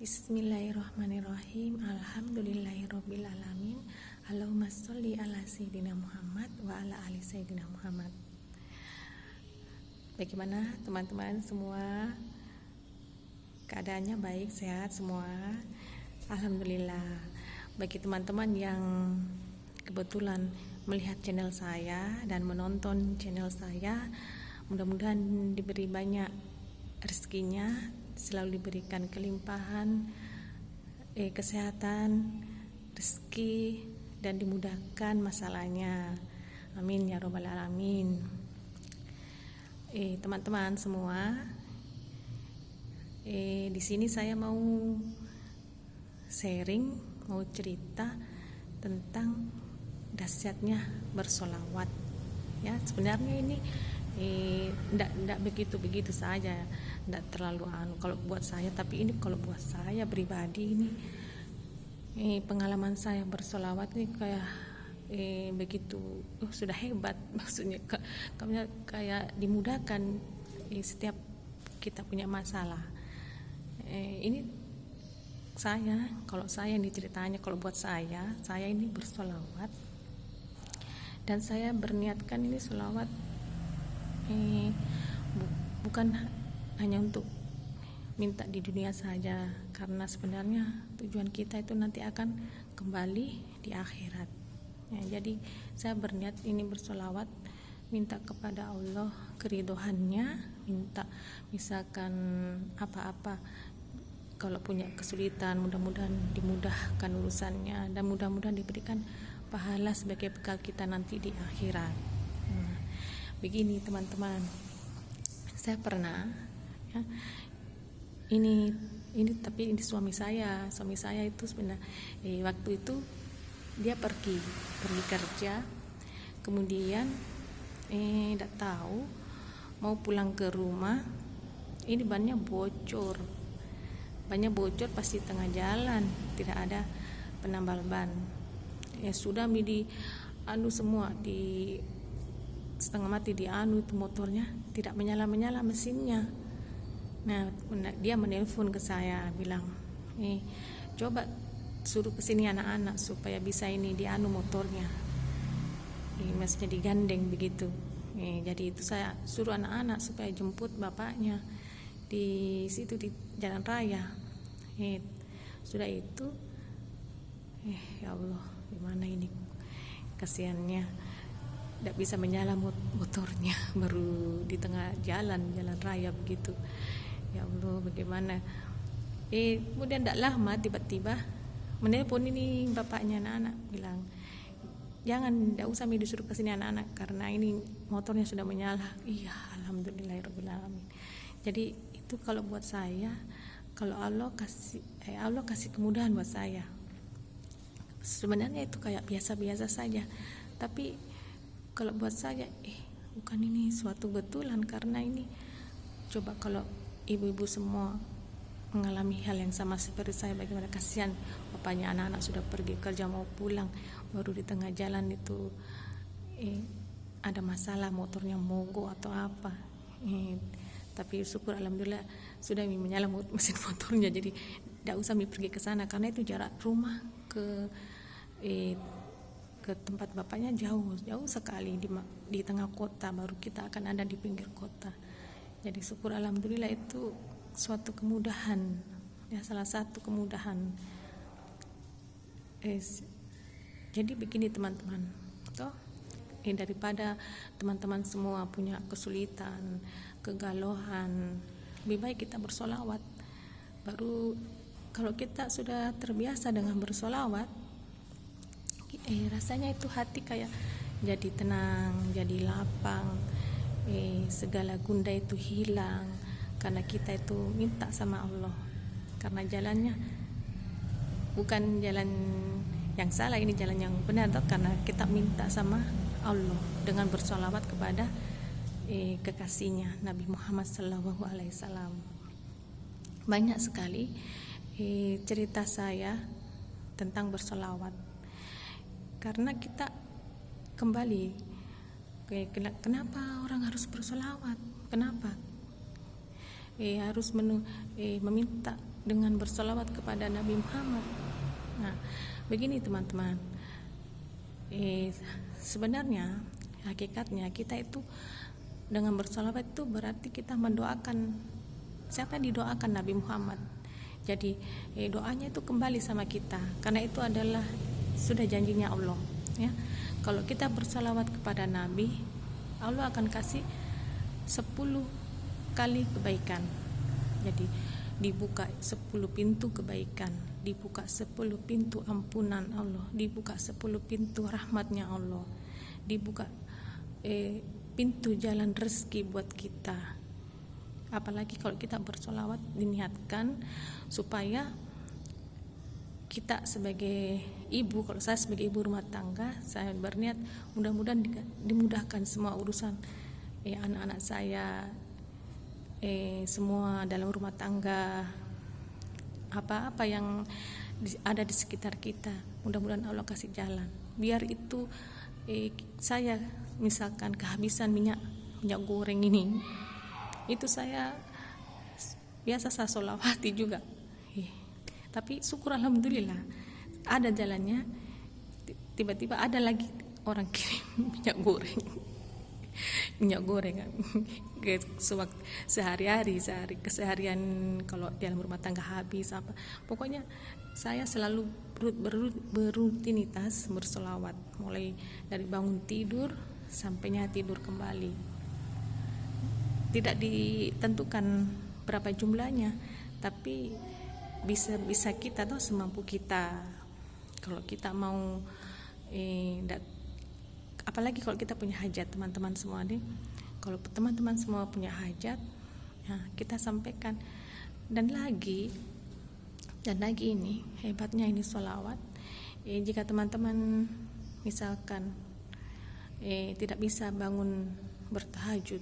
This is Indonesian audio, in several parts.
Bismillahirrahmanirrahim. Alhamdulillahirrabbilalamin. Allahumma sholli ala sayyidina Muhammad wa ala ali sayyidina Muhammad. Bagaimana teman-teman semua? Keadaannya baik, sehat semua? Alhamdulillah. Bagi teman-teman yang kebetulan melihat channel saya dan menonton channel saya, mudah-mudahan diberi banyak rezekinya, selalu diberikan kelimpahan kesehatan, rezeki, dan dimudahkan masalahnya. Amin ya robbal alamin. Teman-teman semua, di sini saya mau sharing, mau cerita tentang dahsyatnya bersolawat. Ya, sebenarnya ini enggak begitu saja, enggak terlalu kalau buat saya, tapi ini kalau buat saya pribadi ini pengalaman saya bersolawat ini kayak begitu sudah hebat, maksudnya kayak dimudahkan setiap kita punya masalah. Ini kalau saya ini ceritanya, kalau buat saya ini bersolawat dan saya berniatkan ini solawat bukan hanya untuk minta di dunia saja, karena sebenarnya tujuan kita itu nanti akan kembali di akhirat. Jadi saya berniat ini bersolawat, minta kepada Allah keridhoannya, minta misalkan apa-apa, kalau punya kesulitan mudah-mudahan dimudahkan urusannya, dan mudah-mudahan diberikan pahala sebagai bekal kita nanti di akhirat. Begini teman-teman, saya pernah ini suami saya itu sebenarnya waktu itu dia pergi kerja, kemudian tidak tahu mau pulang ke rumah, ini bannya bocor pasti tengah jalan, tidak ada penambal ban. Sudah di semua di setengah mati itu motornya, tidak menyala mesinnya. Nah, dia menelpon ke saya, bilang coba suruh kesini anak-anak supaya bisa ini motornya, maksudnya digandeng begitu. Jadi itu saya suruh anak-anak supaya jemput bapaknya di situ di jalan raya. Sudah itu ya Allah, gimana ini kasihannya, tidak bisa menyala motornya, baru di tengah jalan raya begitu. Ya Allah, bagaimana? Kemudian tidak lama tiba-tiba menelpon ini bapaknya anak-anak, bilang tidak usah disuruh ke sini anak-anak karena ini motornya sudah menyala. Iya, alhamdulillahirobbilalamin. Jadi itu kalau buat saya, kalau Allah kasih kemudahan buat saya, sebenarnya itu kayak biasa-biasa saja, tapi kalau buat saya bukan ini suatu betulan, karena ini coba kalau ibu-ibu semua mengalami hal yang sama seperti saya, bagaimana kasihan bapaknya, anak-anak sudah pergi kerja mau pulang, baru di tengah jalan itu ada masalah, motornya mogok atau apa. Tapi syukur alhamdulillah sudah menyala mesin motornya, jadi tidak usah pergi ke sana, karena itu jarak rumah ke tempat bapaknya jauh sekali, di tengah kota, baru kita akan ada di pinggir kota. Jadi syukur alhamdulillah, itu suatu kemudahan, ya, salah satu kemudahan. Jadi begini teman-teman, daripada teman-teman semua punya kesulitan, kegalauan, lebih baik kita bersolawat. Baru kalau kita sudah terbiasa dengan bersolawat, rasanya itu hati kayak jadi tenang, jadi lapang, segala gundah itu hilang, karena kita itu minta sama Allah, karena jalannya bukan jalan yang salah, ini jalan yang benar, karena kita minta sama Allah dengan bersolawat kepada kekasihnya Nabi Muhammad SAW. Banyak sekali cerita saya tentang bersolawat, karena kita kembali kenapa orang harus bersolawat, kenapa harus meminta dengan bersolawat kepada Nabi Muhammad. Nah, begini teman-teman, sebenarnya hakikatnya kita itu dengan bersolawat itu berarti kita mendoakan siapa yang didoakan Nabi Muhammad. Jadi doanya itu kembali sama kita, karena itu adalah sudah janjinya Allah, ya. Kalau kita bersolawat kepada Nabi, Allah akan kasih 10 kali kebaikan. Jadi dibuka 10 pintu kebaikan, dibuka 10 pintu ampunan Allah, dibuka 10 pintu rahmatnya Allah, dibuka pintu jalan rezeki buat kita. Apalagi kalau kita bersolawat diniatkan supaya kita sebagai ibu, kalau saya sebagai ibu rumah tangga, saya berniat mudah-mudahan dimudahkan semua urusan anak-anak saya, semua dalam rumah tangga, apa-apa yang ada di sekitar kita, mudah-mudahan Allah kasih jalan. Biar itu saya misalkan kehabisan minyak goreng ini, itu saya biasa saya sholawati juga. Tapi syukur alhamdulillah ada jalannya. Tiba-tiba ada lagi orang kirim minyak goreng keseharian kalau dalam rumah tangga habis apa. Pokoknya saya selalu berrutinitas bersolawat mulai dari bangun tidur sampainya tidur kembali. Tidak ditentukan berapa jumlahnya, tapi bisa kita tuh semampu kita. Kalau kita mau apalagi kalau kita punya hajat, teman-teman semua nih, kalau teman-teman semua punya hajat, ya kita sampaikan. Dan lagi ini hebatnya ini sholawat. Jika teman-teman misalkan tidak bisa bangun bertahajud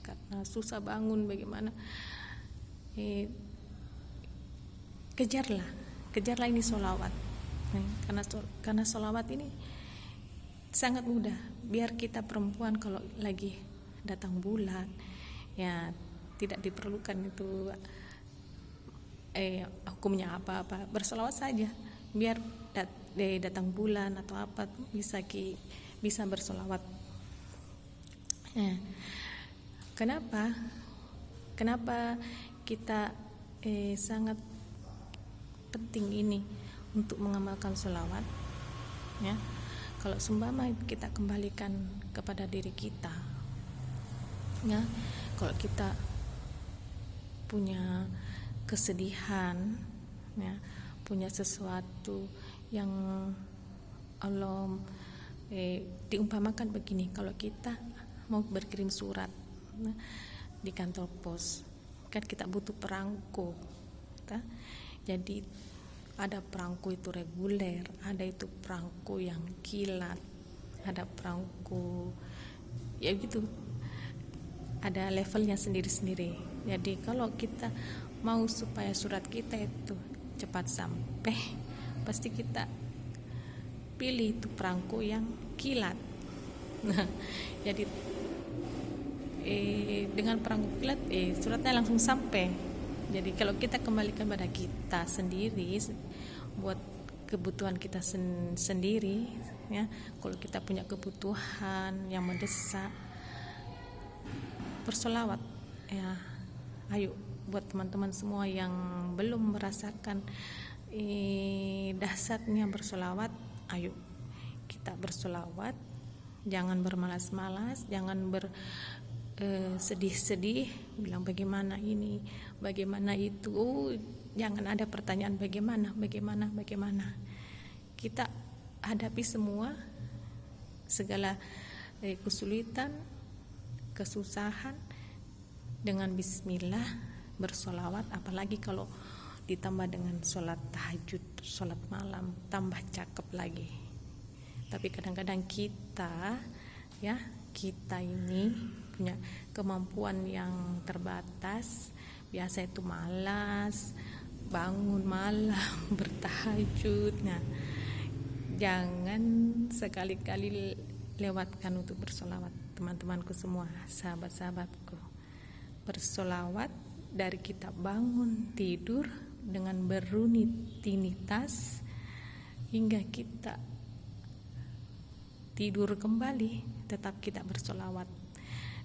karena susah bangun, bagaimana, kejarlah ini sholawat, karena sholawat ini sangat mudah. Biar kita perempuan kalau lagi datang bulan, ya tidak diperlukan itu hukumnya apa-apa, bersolawat saja. Biar datang bulan atau apa bisa bersolawat. Kenapa kita sangat penting ini untuk mengamalkan sholawat, ya. Kalau seumpama kita kembalikan kepada diri kita, ya, kalau kita punya kesedihan, ya, punya sesuatu yang Allah diumpamakan begini, kalau kita mau berkirim surat di kantor pos, kan kita butuh perangko, jadi ada perangko itu reguler, ada itu perangko yang kilat, ada perangko ya gitu, ada levelnya sendiri-sendiri. Jadi kalau kita mau supaya surat kita itu cepat sampai, pasti kita pilih itu perangko yang kilat. Nah, jadi dengan perangko kilat suratnya langsung sampai. Jadi kalau kita kembalikan pada kita sendiri buat kebutuhan kita sendiri, ya, kalau kita punya kebutuhan yang mendesak, bersolawat, ya. Ayo buat teman-teman semua yang belum merasakan dahsyatnya bersolawat, ayo kita bersolawat. Jangan bermalas-malas, jangan sedih-sedih bilang bagaimana ini, bagaimana itu. Jangan ada pertanyaan bagaimana. Kita hadapi semua segala kesulitan, kesusahan dengan bismillah, bersolawat. Apalagi kalau ditambah dengan sholat tahajud, sholat malam, tambah cakep lagi. Tapi kadang-kadang kita ini punya kemampuan yang terbatas, biasa itu malas, bangun malam, bertahajud. Nah, jangan sekali-kali lewatkan untuk bersolawat, teman-temanku semua, sahabat-sahabatku. Bersolawat dari kita bangun tidur, dengan berrutinitas hingga kita tidur kembali, tetap kita bersolawat.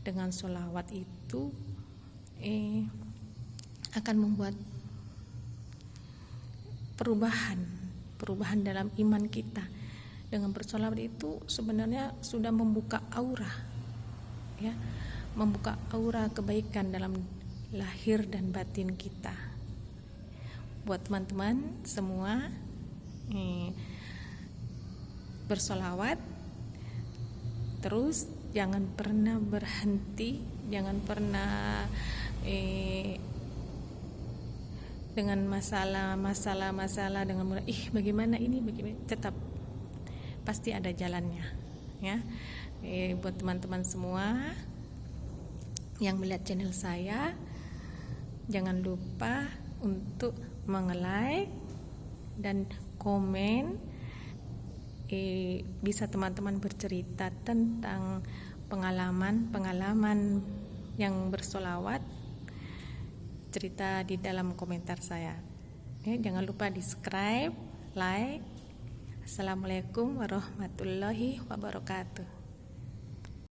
Dengan solawat itu akan membuat perubahan dalam iman kita. Dengan bersolawat itu sebenarnya sudah membuka aura, ya, membuka aura kebaikan dalam lahir dan batin kita. Buat teman-teman semua, bersolawat terus, jangan pernah berhenti, jangan pernah dengan masalah dengan bagaimana ini, tetap pasti ada jalannya, ya. Buat teman-teman semua yang melihat channel saya, jangan lupa untuk nge-like dan komen. Bisa teman-teman bercerita tentang pengalaman yang bersolawat, cerita di dalam komentar saya. Jangan lupa di subscribe, like. Assalamualaikum warahmatullahi wabarakatuh.